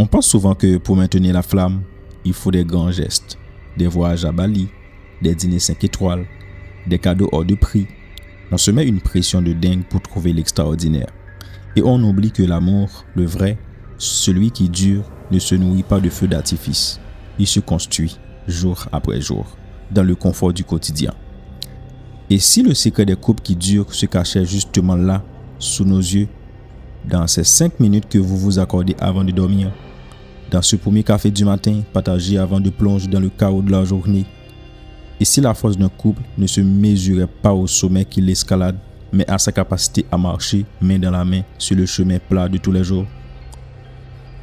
On pense souvent que pour maintenir la flamme, il faut des grands gestes, des voyages à Bali, des dîners 5 étoiles, des cadeaux hors de prix. On se met une pression de dingue pour trouver l'extraordinaire. Et on oublie que l'amour, le vrai, celui qui dure, ne se nourrit pas de feux d'artifice. Il se construit jour après jour, dans le confort du quotidien. Et si le secret des couples qui durent se cachait justement là, sous nos yeux, dans ces 5 minutes que vous vous accordez avant de dormir, dans ce premier café du matin partagé avant de plonger dans le chaos de la journée, et si la force d'un couple ne se mesurait pas au sommet qui l'escalade, mais à sa capacité à marcher main dans la main sur le chemin plat de tous les jours.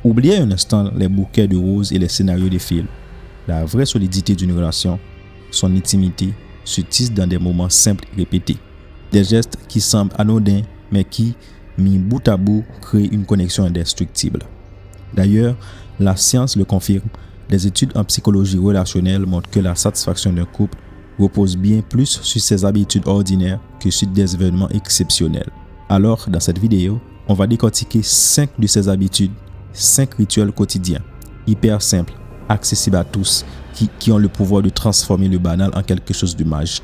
Oubliez un instant les bouquets de roses et les scénarios des films. La vraie solidité d'une relation, son intimité, se tisse dans des moments simples et répétés. Des gestes qui semblent anodins, mais qui, mis bout à bout, créent une connexion indestructible. D'ailleurs, la science le confirme. Les études en psychologie relationnelle montrent que la satisfaction d'un couple repose bien plus sur ses habitudes ordinaires que sur des événements exceptionnels. Alors, dans cette vidéo, on va décortiquer 5 de ces habitudes, 5 rituels quotidiens, hyper simples, accessibles à tous, qui ont le pouvoir de transformer le banal en quelque chose de magique.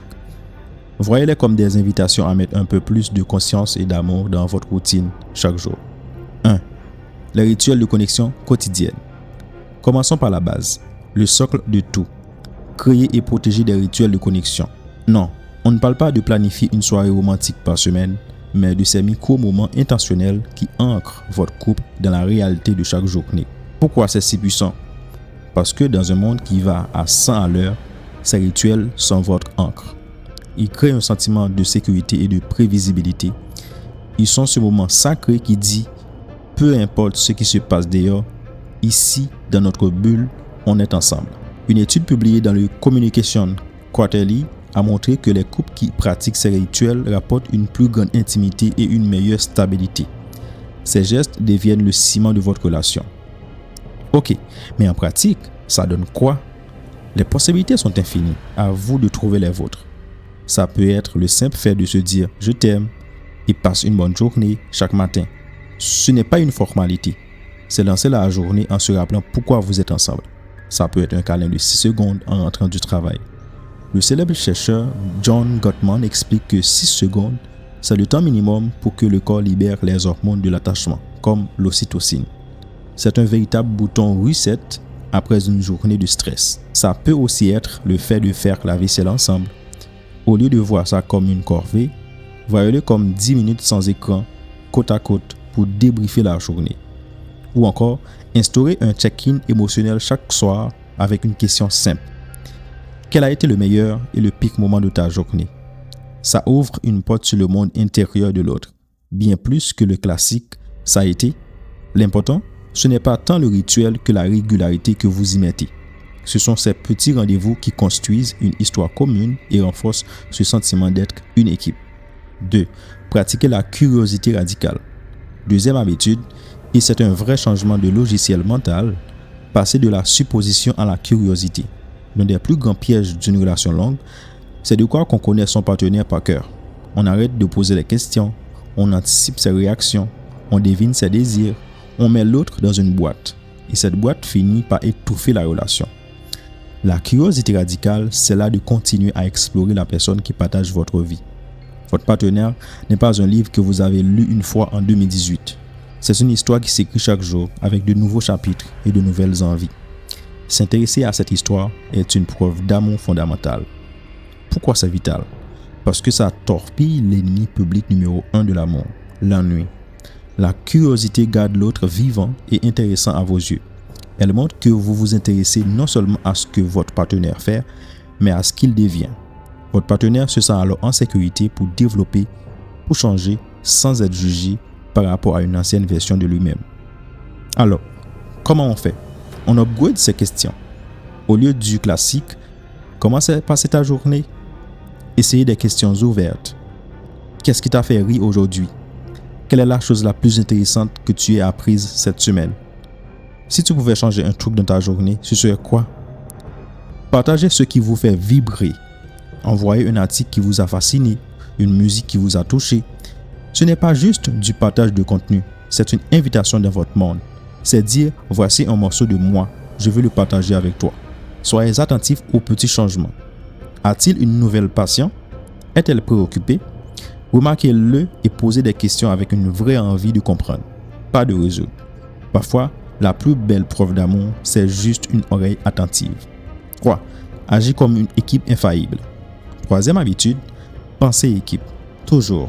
Voyez-les comme des invitations à mettre un peu plus de conscience et d'amour dans votre routine chaque jour. 1. Les rituels de connexion quotidienne. Commençons par la base, le socle de tout. Créer et protéger des rituels de connexion. Non, on ne parle pas de planifier une soirée romantique par semaine, mais de ces micro-moments intentionnels qui ancrent votre couple dans la réalité de chaque journée. Pourquoi c'est si puissant? Parce que dans un monde qui va à 100 à l'heure, ces rituels sont votre ancre. Ils créent un sentiment de sécurité et de prévisibilité. Ils sont ce moment sacré qui dit « Peu importe ce qui se passe dehors, ici, dans notre bulle, on est ensemble ». Une étude publiée dans le Communication Quarterly a montré que les couples qui pratiquent ces rituels rapportent une plus grande intimité et une meilleure stabilité. Ces gestes deviennent le ciment de votre relation. Ok, mais en pratique, ça donne quoi? Les possibilités sont infinies, à vous de trouver les vôtres. Ça peut être le simple fait de se dire « je t'aime » et passe une bonne journée chaque matin. Ce n'est pas une formalité, c'est lancer la journée en se rappelant pourquoi vous êtes ensemble. Ça peut être un câlin de 6 secondes en rentrant du travail. Le célèbre chercheur John Gottman explique que 6 secondes, c'est le temps minimum pour que le corps libère les hormones de l'attachement, comme l'ocytocine. C'est un véritable bouton reset après une journée de stress. Ça peut aussi être le fait de faire la vaisselle ensemble. Au lieu de voir ça comme une corvée, voyez-le comme 10 minutes sans écran, côte à côte, pour débriefer la journée. Ou encore, instaurer un check-in émotionnel chaque soir avec une question simple. Quel a été le meilleur et le pire moment de ta journée? Ça ouvre une porte sur le monde intérieur de l'autre. Bien plus que le classique, ça a été. L'important, ce n'est pas tant le rituel que la régularité que vous y mettez. Ce sont ces petits rendez-vous qui construisent une histoire commune et renforcent ce sentiment d'être une équipe. 2. Pratiquer la curiosité radicale. Deuxième habitude, et c'est un vrai changement de logiciel mental, passer de la supposition à la curiosité. L'un des plus grands pièges d'une relation longue, c'est de croire qu'on connaît son partenaire par cœur. On arrête de poser les questions, on anticipe ses réactions, on devine ses désirs, on met l'autre dans une boîte. Et cette boîte finit par étouffer la relation. La curiosité radicale, c'est là de continuer à explorer la personne qui partage votre vie. Votre partenaire n'est pas un livre que vous avez lu une fois en 2018. C'est une histoire qui s'écrit chaque jour avec de nouveaux chapitres et de nouvelles envies. S'intéresser à cette histoire est une preuve d'amour fondamental. Pourquoi c'est vital? Parce que ça torpille l'ennemi public numéro 1 de l'amour, l'ennui. La curiosité garde l'autre vivant et intéressant à vos yeux. Elle montre que vous vous intéressez non seulement à ce que votre partenaire fait, mais à ce qu'il devient. Votre partenaire se sent alors en sécurité pour développer, pour changer, sans être jugé par rapport à une ancienne version de lui-même. Alors, comment on fait? On upgrade ces questions. Au lieu du classique, comment s'est passée ta journée? Essayez des questions ouvertes. Qu'est-ce qui t'a fait rire aujourd'hui? Quelle est la chose la plus intéressante que tu aies apprise cette semaine? Si tu pouvais changer un truc dans ta journée, ce serait quoi? Partagez ce qui vous fait vibrer. Envoyez un article qui vous a fasciné, une musique qui vous a touché. Ce n'est pas juste du partage de contenu, c'est une invitation dans votre monde. c'est dire « Voici un morceau de moi, je veux le partager avec toi ». Soyez attentifs aux petits changements. A-t-il une nouvelle passion? Est-elle préoccupée? Remarquez-le et posez des questions avec une vraie envie de comprendre, pas de résoudre. Parfois, la plus belle preuve d'amour, c'est juste une oreille attentive. 3. Agis comme une équipe infaillible. Troisième habitude, pensez équipe. Toujours.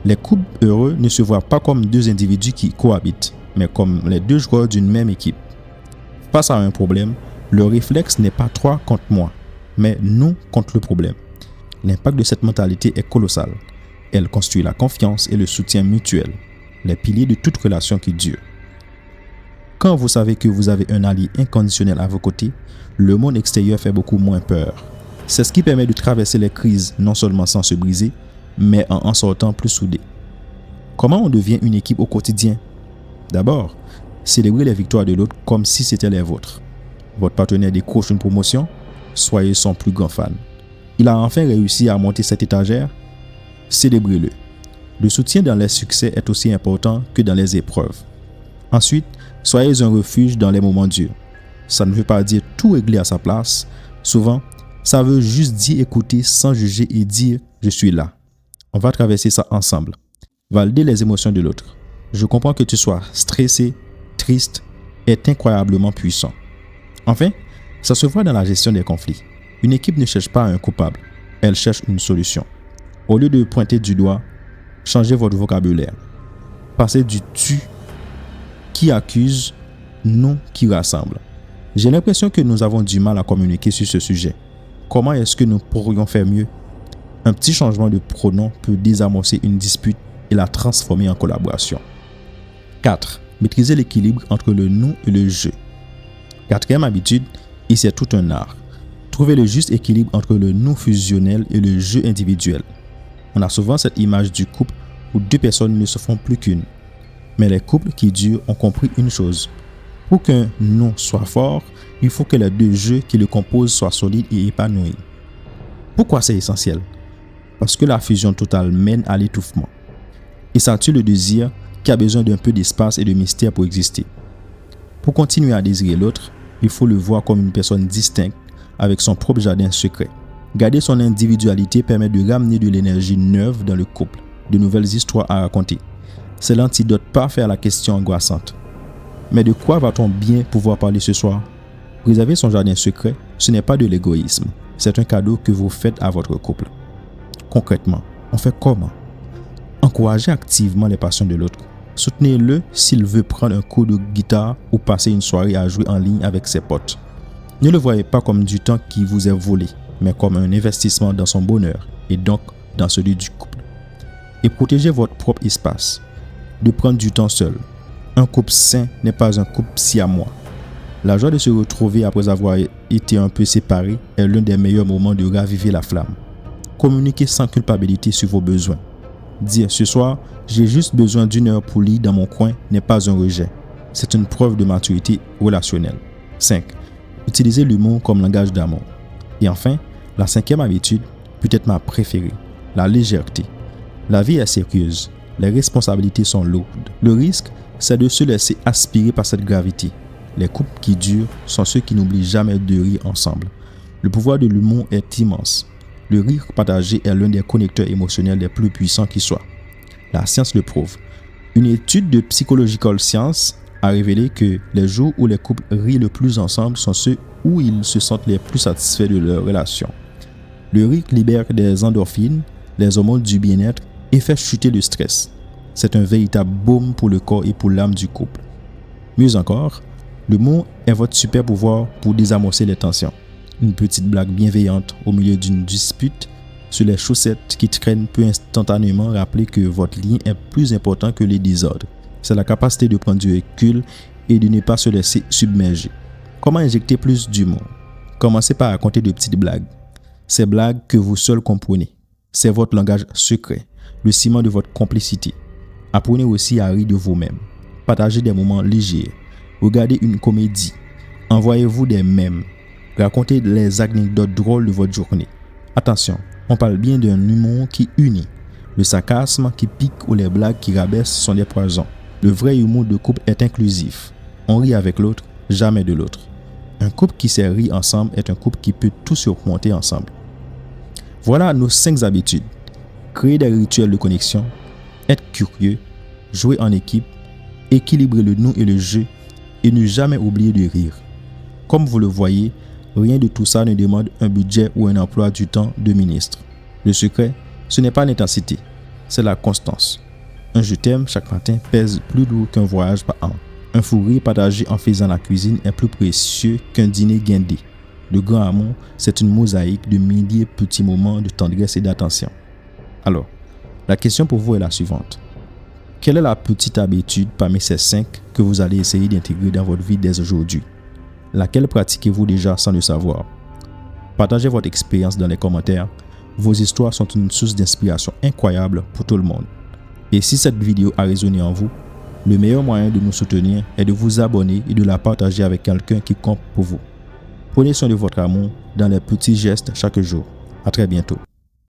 Les couples heureux ne se voient pas comme deux individus qui cohabitent, mais comme les deux joueurs d'une même équipe. Face à un problème, le réflexe n'est pas toi contre moi, mais nous contre le problème. L'impact de cette mentalité est colossal. Elle construit la confiance et le soutien mutuel, les piliers de toute relation qui dure. Quand vous savez que vous avez un allié inconditionnel à vos côtés, le monde extérieur fait beaucoup moins peur. C'est ce qui permet de traverser les crises non seulement sans se briser, mais en sortant plus soudés. Comment on devient une équipe au quotidien? D'abord, célébrez les victoires de l'autre comme si c'était les vôtres. Votre partenaire décroche une promotion, soyez son plus grand fan. Il a enfin réussi à monter cette étagère, célébrez-le. Le soutien dans les succès est aussi important que dans les épreuves. Ensuite, soyez un refuge dans les moments durs. Ça ne veut pas dire tout régler à sa place. Souvent, ça veut juste dire écouter sans juger et dire « je suis là ». On va traverser ça ensemble. Valider les émotions de l'autre. Je comprends que tu sois stressé, triste, est incroyablement puissant. Enfin, ça se voit dans la gestion des conflits. Une équipe ne cherche pas un coupable, elle cherche une solution. Au lieu de pointer du doigt, changez votre vocabulaire. Passez du tu qui accuse, nous qui rassemble. J'ai l'impression que nous avons du mal à communiquer sur ce sujet. Comment est-ce que nous pourrions faire mieux? Un petit changement de pronom peut désamorcer une dispute et la transformer en collaboration. 4. Maîtriser l'équilibre entre le nous et le je. Quatrième habitude, et c'est tout un art. Trouver le juste équilibre entre le nous fusionnel et le je individuel. On a souvent cette image du couple où deux personnes ne se font plus qu'une. Mais les couples qui durent ont compris une chose. Pour qu'un nous soit fort, il faut que les deux je qui le composent soient solides et épanouis. Pourquoi c'est essentiel? Parce que la fusion totale mène à l'étouffement. Et ça tue le désir qui a besoin d'un peu d'espace et de mystère pour exister. Pour continuer à désirer l'autre, il faut le voir comme une personne distincte avec son propre jardin secret. Garder son individualité permet de ramener de l'énergie neuve dans le couple, de nouvelles histoires à raconter. C'est l'antidote parfait à la question angoissante. Mais de quoi va-t-on bien pouvoir parler ce soir? Préserver son jardin secret, ce n'est pas de l'égoïsme. C'est un cadeau que vous faites à votre couple. Concrètement, on fait comment? Encouragez activement les passions de l'autre. Soutenez-le s'il veut prendre un cours de guitare ou passer une soirée à jouer en ligne avec ses potes. Ne le voyez pas comme du temps qui vous est volé, mais comme un investissement dans son bonheur et donc dans celui du couple. Et protégez votre propre espace. De prendre du temps seul. Un couple sain n'est pas un couple siamois. La joie de se retrouver après avoir été un peu séparés est l'un des meilleurs moments de raviver la flamme. Communiquez sans culpabilité sur vos besoins. Dire ce soir, j'ai juste besoin d'une heure pour lire dans mon coin n'est pas un rejet. C'est une preuve de maturité relationnelle. 5. Utilisez l'humour comme langage d'amour. Et enfin, la cinquième habitude, peut-être ma préférée, la légèreté. La vie est sérieuse. Les responsabilités sont lourdes. Le risque, c'est de se laisser aspirer par cette gravité. Les couples qui durent sont ceux qui n'oublient jamais de rire ensemble. Le pouvoir de l'humour est immense. Le rire partagé est l'un des connecteurs émotionnels les plus puissants qui soient. La science le prouve. Une étude de Psychological Science a révélé que les jours où les couples rient le plus ensemble sont ceux où ils se sentent les plus satisfaits de leur relation. Le rire libère des endorphines, les hormones du bien-être et fait chuter le stress. C'est un véritable baume pour le corps et pour l'âme du couple. Mieux encore, l'humour est votre super pouvoir pour désamorcer les tensions. Une petite blague bienveillante au milieu d'une dispute sur les chaussettes qui traînent peut instantanément rappeler que votre lien est plus important que les désordres. C'est la capacité de prendre du recul et de ne pas se laisser submerger. Comment injecter plus d'humour? Commencez par raconter de petites blagues. Ces blagues que vous seuls comprenez. C'est votre langage secret, le ciment de votre complicité. Apprenez aussi à rire de vous-même. Partagez des moments légers. Regardez une comédie. Envoyez-vous des mèmes. Racontez les anecdotes drôles de votre journée. Attention, on parle bien d'un humour qui unit. Le sarcasme qui pique ou les blagues qui rabaissent sont des poisons. Le vrai humour de couple est inclusif. On rit avec l'autre, jamais de l'autre. Un couple qui sait rire ensemble est un couple qui peut tout surmonter ensemble. Voilà nos 5 habitudes. Créer des rituels de connexion, être curieux, jouer en équipe, équilibrer le nous et le je et ne jamais oublier de rire. Comme vous le voyez, rien de tout ça ne demande un budget ou un emploi du temps de ministre. Le secret, ce n'est pas l'intensité, c'est la constance. Un je t'aime chaque matin pèse plus lourd qu'un voyage par an. Un fou rire partagé en faisant la cuisine est plus précieux qu'un dîner guindé. Le grand amour, c'est une mosaïque de milliers de petits moments de tendresse et d'attention. Alors, la question pour vous est la suivante. Quelle est la petite habitude parmi ces 5 que vous allez essayer d'intégrer dans votre vie dès aujourd'hui? Laquelle pratiquez-vous déjà sans le savoir? Partagez votre expérience dans les commentaires. Vos histoires sont une source d'inspiration incroyable pour tout le monde. Et si cette vidéo a résonné en vous, le meilleur moyen de nous soutenir est de vous abonner et de la partager avec quelqu'un qui compte pour vous. Prenez soin de votre amour dans les petits gestes chaque jour. À très bientôt.